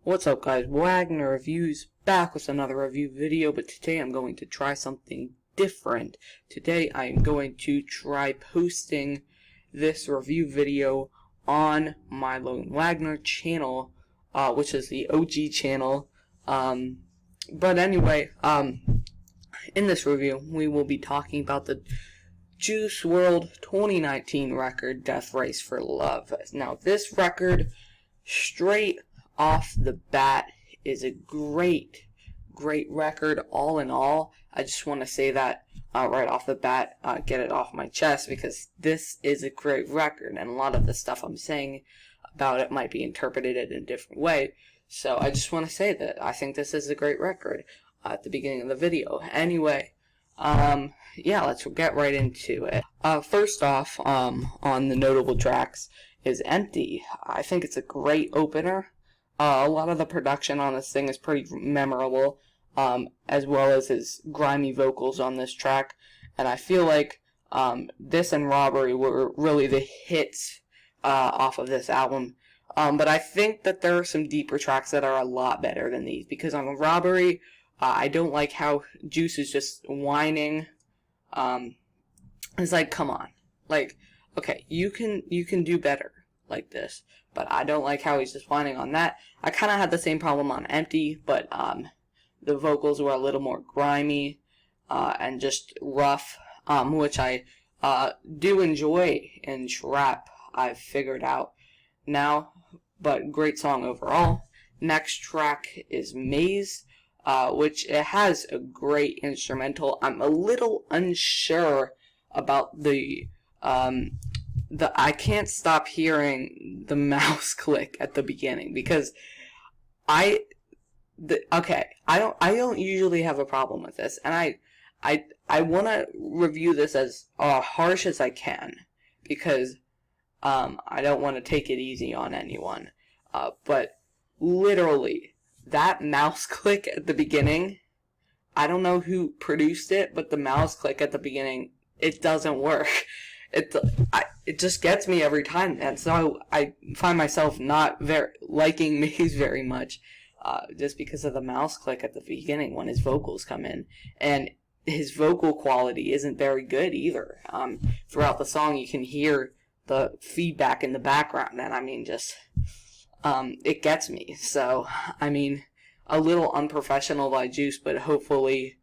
What's up, guys? Wagner Reviews back with another review video, but today I'm going to try something different. Today I'm going to try posting this review video on my Lone Wagner channel, which is the OG channel. But anyway, in this review we will be talking about the Juice WRLD 2019 record, Death Race for Love. Now, this record, straight off the bat, is a great record all in all. I just want to say that right off the bat, get it off my chest, because this is a great record, and a lot of the stuff I'm saying about it might be interpreted in a different way. So I just want to say that I think this is a great record at the beginning of the video. Anyway, yeah, let's get right into it. First off, on the notable tracks is Empty. I think it's a great opener. A lot of the production on this thing is pretty memorable, as well as his grimy vocals on this track. And I feel like this and Robbery were really the hits off of this album. But I think that there are some deeper tracks that are a lot better than these, because on Robbery, I don't like how Juice is just whining. It's like, come on. Like, okay, you can do better like this, but I don't like how he's just whining on that. I kind of had the same problem on Empty, but the vocals were a little more grimy and just rough, which I do enjoy in trap, I've figured out now, but great song overall. Next track is Maze, which it has a great instrumental. I'm a little unsure about the I can't stop hearing the mouse click at the beginning, because I don't usually have a problem with this, and I want to review this as harsh as I can, because I don't want to take it easy on anyone, but literally that mouse click at the beginning, I don't know who produced it, but the mouse click at the beginning, it doesn't work. It just gets me every time, and so I find myself not liking Maze very much, just because of the mouse click at the beginning when his vocals come in, and his vocal quality isn't very good either. Throughout the song, you can hear the feedback in the background, and I mean, just it gets me. So I mean, a little unprofessional by Juice, but hopefully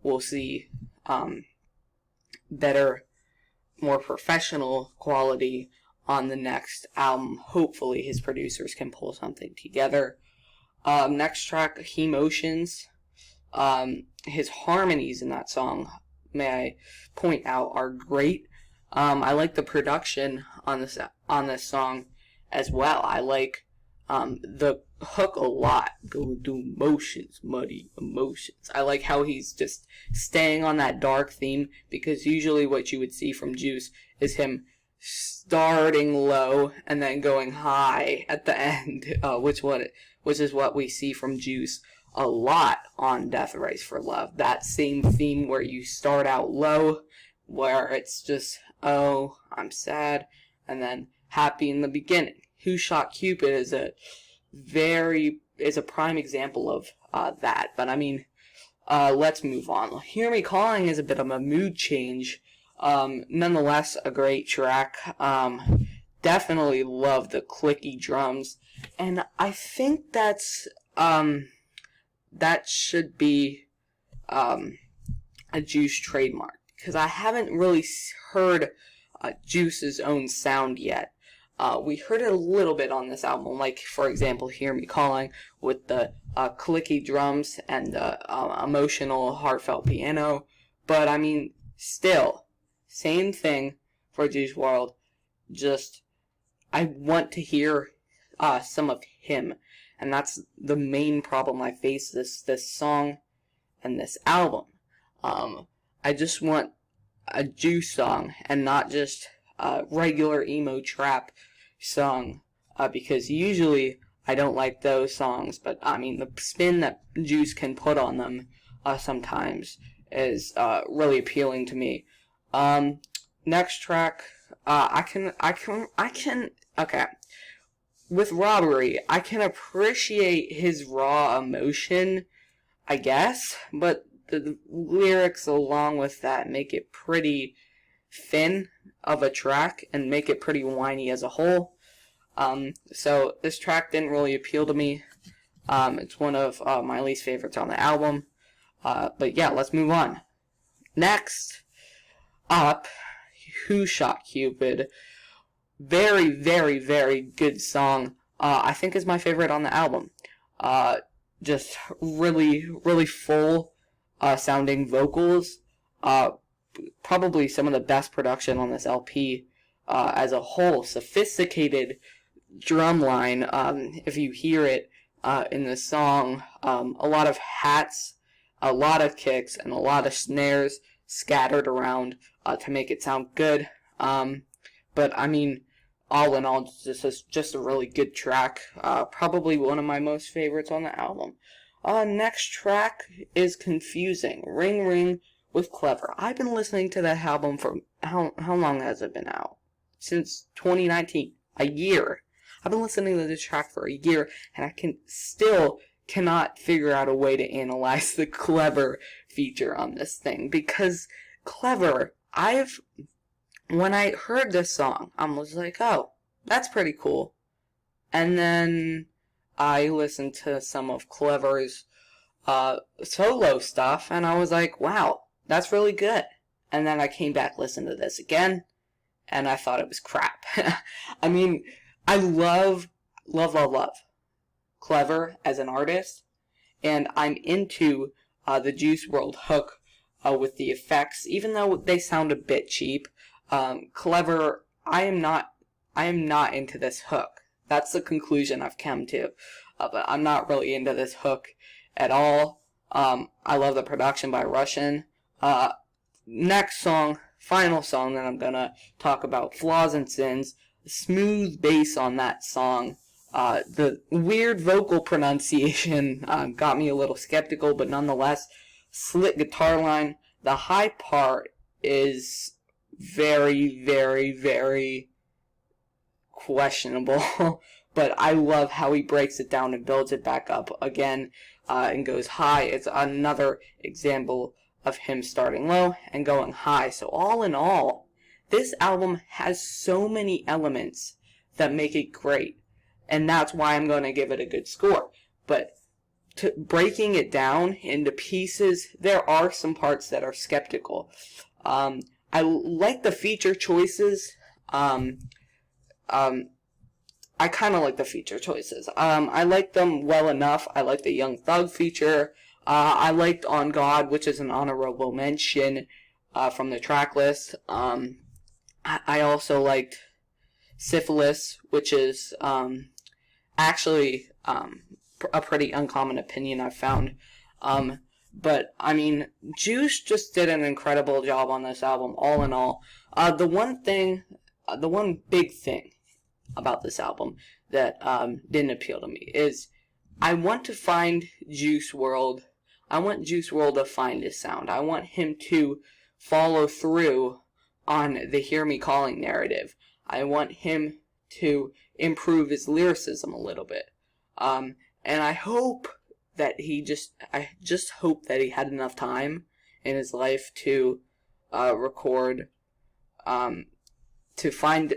we'll see better, more professional quality on the next album. Hopefully his producers can pull something together. Next track, Emotions. His harmonies in that song, may I point out, are great. I like the production on this song as well. I like the hook a lot. Going through motions, muddy emotions. I like how he's just staying on that dark theme, because usually what you would see from Juice is him starting low and then going high at the end, which is what we see from Juice a lot on Death Race for Love. That same theme where you start out low, where it's just, oh, I'm sad, and then happy in the beginning. Who Shot Cupid is a prime example of that. But I mean, let's move on. Hear Me Calling is a bit of a mood change. Nonetheless, a great track. Definitely love the clicky drums, and I think that should be a Juice trademark, because I haven't really heard Juice's own sound yet. We heard it a little bit on this album, like, for example, Hear Me Calling, with the clicky drums and the emotional, heartfelt piano. But, I mean, still, same thing for Juice WRLD. Just, I want to hear some of him. And that's the main problem I face this song and this album. I just want a Juice song, and not just a regular emo trap song, because usually I don't like those songs, but I mean, the spin that Juice can put on them sometimes is really appealing to me. Next track, okay, with Robbery, I can appreciate his raw emotion, I guess, but the lyrics along with that make it pretty thin of a track and make it pretty whiny as a whole. So this track didn't really appeal to me. It's one of my least favorites on the album. But yeah, let's move on. Next up, Who Shot Cupid? Very, very, very good song. I think is my favorite on the album. Just really, really full sounding vocals. Probably some of the best production on this LP as a whole. Sophisticated drum line. If you hear it in the song, a lot of hats, a lot of kicks, and a lot of snares scattered around to make it sound good. But I mean, all in all, this is just a really good track. Probably one of my most favorites on the album. Next track is Confusing. Ring Ring with Clever. I've been listening to that album for, how long has it been out? Since 2019. A year. I've been listening to this track for a year, and I cannot figure out a way to analyze the Clever feature on this thing. Because Clever, when I heard this song, I was like, oh, that's pretty cool. And then I listened to some of Clever's solo stuff, and I was like, wow, that's really good. And then I came back, listened to this again, and I thought it was crap. I mean, I love Clever as an artist, and I'm into the Juice WRLD hook with the effects, even though they sound a bit cheap. Clever, I am not into this hook. That's the conclusion I've come to. But I'm not really into this hook at all. I love the production by Russian. Next song, final song that I'm gonna talk about, Flaws and Sins. Smooth bass on that song. The weird vocal pronunciation got me a little skeptical, but nonetheless, slick guitar line. The high part is very, very, very questionable, but I love how he breaks it down and builds it back up again and goes high. It's another example of him starting low and going high. So all in all, this album has so many elements that make it great, and that's why I'm going to give it a good score. But breaking it down into pieces, there are some parts that are skeptical. I like the feature choices. I kind of like the feature choices. I like them well enough. I like the Young Thug feature. I liked On God, which is an honorable mention from the track list. I also liked Syphilis, which is actually a pretty uncommon opinion I've found. But, I mean, Juice just did an incredible job on this album, all in all. The one big thing about this album that didn't appeal to me is I want to find Juice WRLD. I want Juice WRLD to find his sound. I want him to follow through on the Hear Me Calling narrative. I want him to improve his lyricism a little bit. And I hope that I just hope that he had enough time in his life to record, to find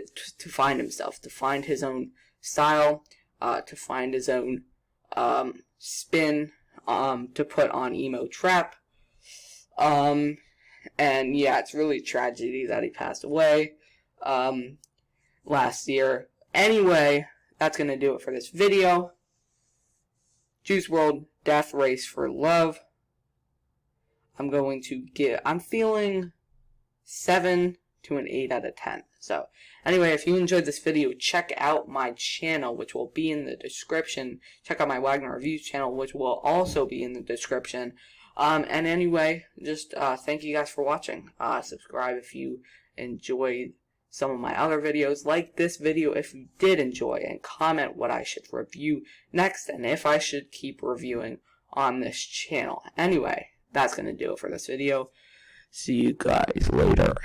himself, to find his own style, to find his own spin, to put on emo trap. And yeah, it's really a tragedy that he passed away last year. Anyway, that's gonna do it for this video. Juice WRLD, Death Race for Love. I'm feeling 7 to an 8 out of 10. So, anyway, if you enjoyed this video, check out my channel, which will be in the description. Check out my Wagner Reviews channel, which will also be in the description. And anyway, just thank you guys for watching. Subscribe if you enjoyed some of my other videos. Like this video if you did enjoy, and comment what I should review next and if I should keep reviewing on this channel. Anyway, that's going to do it for this video. See you guys later.